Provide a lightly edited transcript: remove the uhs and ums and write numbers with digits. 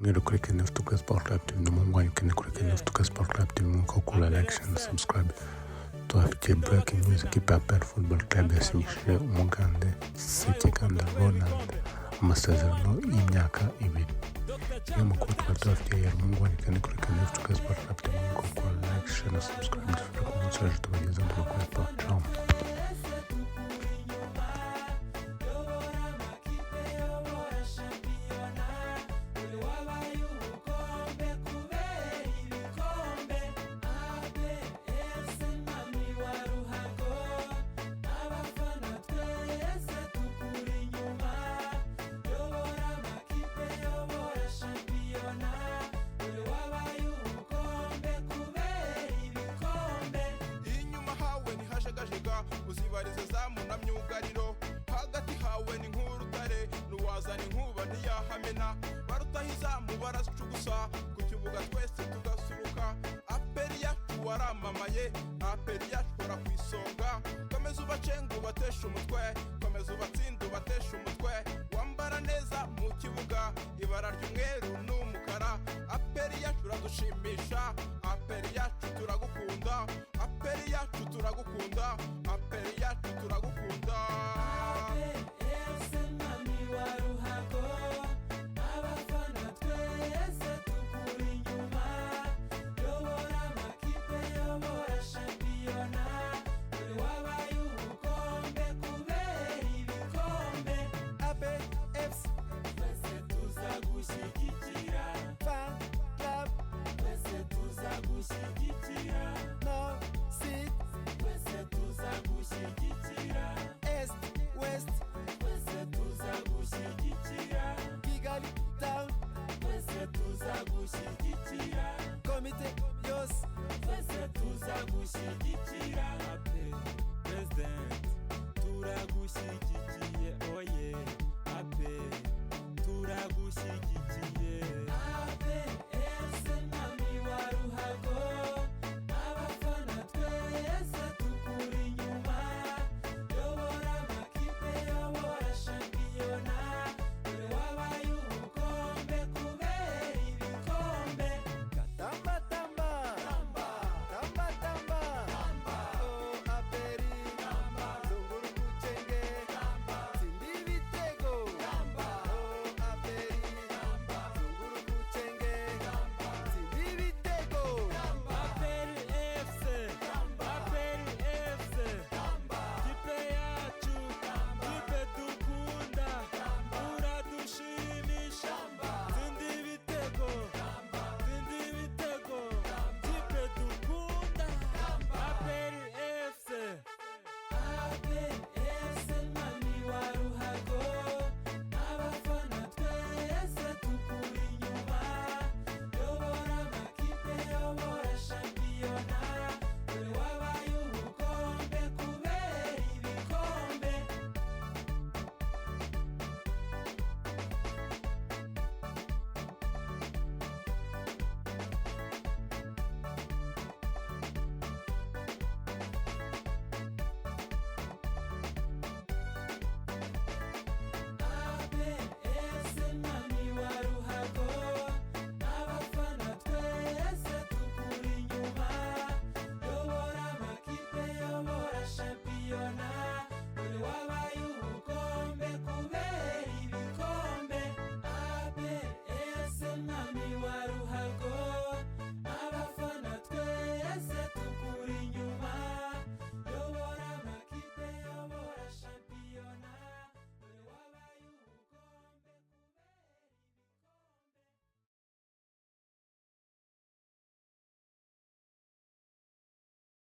Ngero kuri Kenneth Tuka Sport Club TV n'umuhungu wanyu kuri Kenneth Tuka Sport Club TV nk'uko kula like and subscribe. Tuhafitiye breaking news ikipe ya PL Football Club yasinyishije umugande Sekiganda Ronald amasezerano y'imyaka 2. Iyo makuru twari tuhafitiye yari umuhungu wanyu kuri Kenneth Tuka Sport Club TV nk'uko kula like, share na subscribe. Dufite ku munsi waje tubagezaho amakuru ya sport. Ciao. uzibarize zamu na myugariro hagati hawe ni nk'urutare nuwazana inkuba ntiyahamena barutahizamu baracugusa ku kibuga twese tugasuruka aperi yacu waramamaye aperi yacu bara ku isonga komeza ubacenga ubatesha umutwe komeza ubatsinda ubatesha umutwe wambara neza mu kibuga ibara ry'umweru n'umukara aperi yacu uradushimisha aperi yacu turagukunda aperi yacu turagukunda aperi yacu turagukunda komite yose twese tuzagushyigikira ape president turagushyigikiye oye ape turagushyigikiye ape ese mwami wa ruhago abafana twese tukuri inyuma yobora amakipe yobora shampiyona dore wabaye ubukombe kubera ibikombe tamba tamba tamba tamba tamba tamba oh aperi tamba zunguru kuchenge tamba sindi bitego tamba oh aperi tamba zunguru kuchenge tamba sindi bitego tamba aperi FC tamba aperi FC tamba kipe yacu kipe dukunda uradushimisha sindi bitego sindi bitego kipe dukunda aperi FC mami wa ruhago abafana twese tukuri inyuma yobora amakipe yobora shampiyona dore wabaye ubukombe kubera ibikombe mami wa ruhago abafana twese tukuri inyuma yobora amakipe yobora shampiyona dore wabaye ubukombe kubera ibikombe mami wa ruhago